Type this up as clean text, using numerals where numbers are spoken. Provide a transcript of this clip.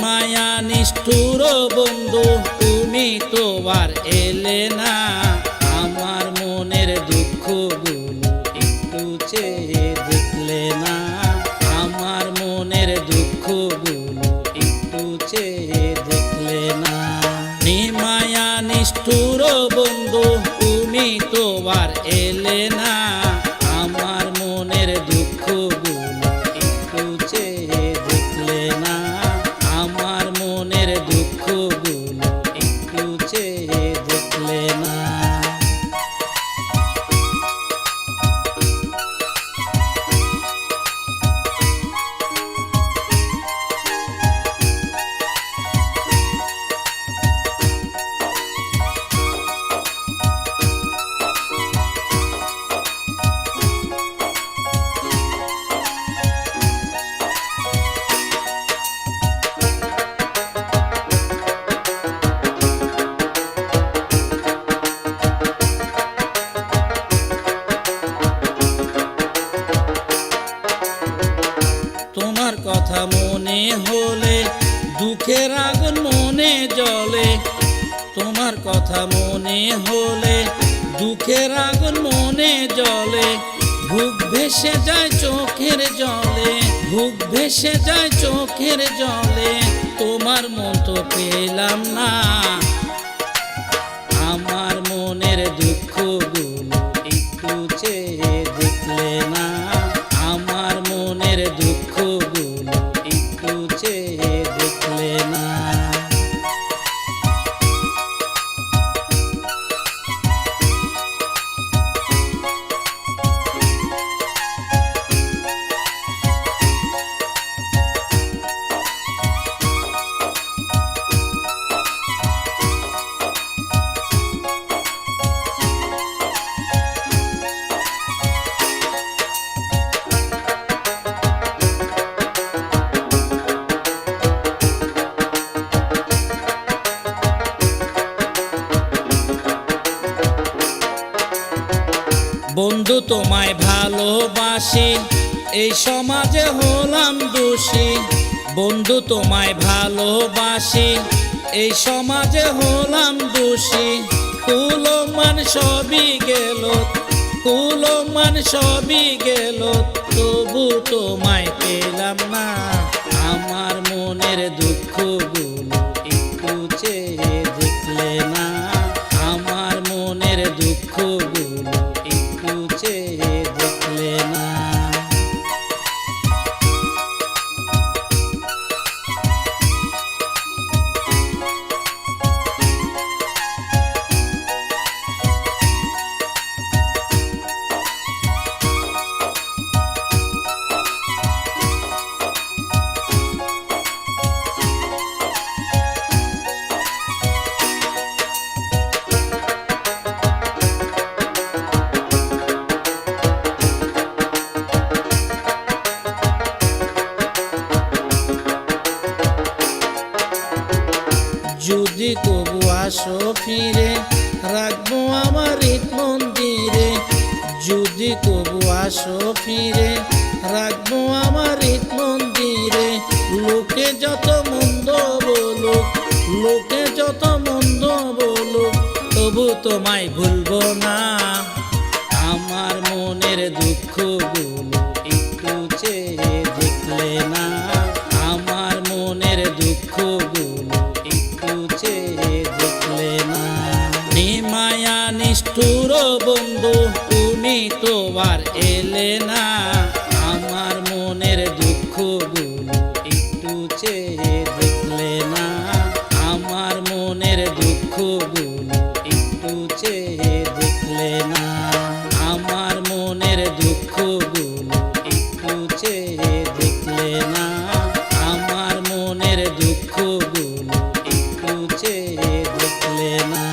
মায়া নিষ্ঠুর বন্ধু তুমি তো আর এলে না, আমার মনের দুঃখগুলো একটু চেয়ে দেখলে না, আমার মনের দুঃখগুলো একটু চেয়ে দেখলে না। মায়া নিষ্ঠুর বন্ধু তুমি তো আর এলে না, আমার মনের দুঃখগুলো একটু চেয়ে দেখলে না, আমার মনের দুঃখগুলো একটু চেয়ে দেখলে না। তোমার কথা মনে হলে দুঃখের আগুন মনে জ্বলে, তোমার কথা মনে হলে দুঃখের আগুন মনে জ্বলে, বুক ভেসে যায় চোখের জলে, বুক ভেসে যায় চোখের জলে, তোমার মন তো পেলাম না, আমার মনের দুঃখগুলো একটু চেয়ে দেখলে না, আমার মনের দুঃখগুলো একটু চেয়ে দেখলে না। বন্ধু তোমায় ভালোবাসি এই সমাজে হলাম দোষী, বন্ধু তোমায় ভালোবাসি এই সমাজে হলাম দোষী, কুলমান সবই গেল, কুলমান সবই গেল, তবু তোমায় পেলাম না, আমার মনের দুঃখগুলো একটু চেয়ে দেখলে না, আমার মনের দুঃখগুলো একটু চেয়ে দেখলে না। যদি তবু আসো ফিরে রাখবো আমার ঈদ মন্দিরে, যদি তবু আসো ফিরে রাখবো আমার ঈদ মন্দিরে, লোকে যত মন্দ বলুক, লোকে যত মন্দ বলুক, তবু তোমায় ভুলবো না, আমার মনের দুঃখগুলো একটু চেয়ে দেখলে না, আমার মনের দুঃখগুলো একটু চেয়ে দেখলে না। মায়া নিষ্ঠুর বন্ধু তুমি তো আর এলে না, আমার মনের দুঃখগুলো একটু চেয়ে দেখলে না, আমার মনের দুঃখগুলো একটু চেয়ে দেখলে না, আমার মনের দুঃখগুলো একটু চেয়ে দেখলে না, আমার মনের দুঃখগুলো একটু চেয়ে দেখলে না।